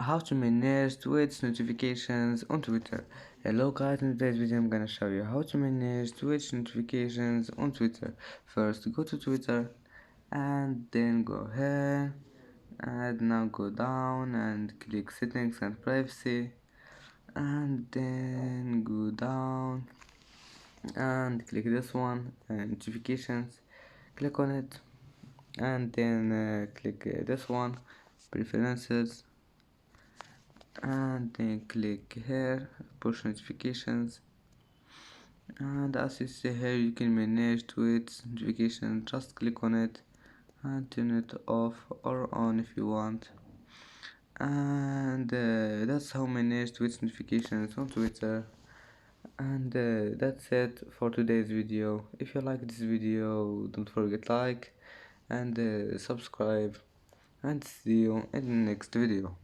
How to manage Twitch notifications on Twitter. Hello guys, in today's video I'm gonna show you how to manage Twitch notifications on Twitter. First go to Twitter and then go here and now go down and click settings and privacy and then go down and click this one notifications, click on it and then click this one preferences and then click here push notifications, and as you see here you can manage Twitch notification. Just click on it and turn it off or on if you want, and that's how manage Twitch notifications on Twitter. And that's it for today's video. If you like this video, don't forget like and subscribe, and see you in the next video.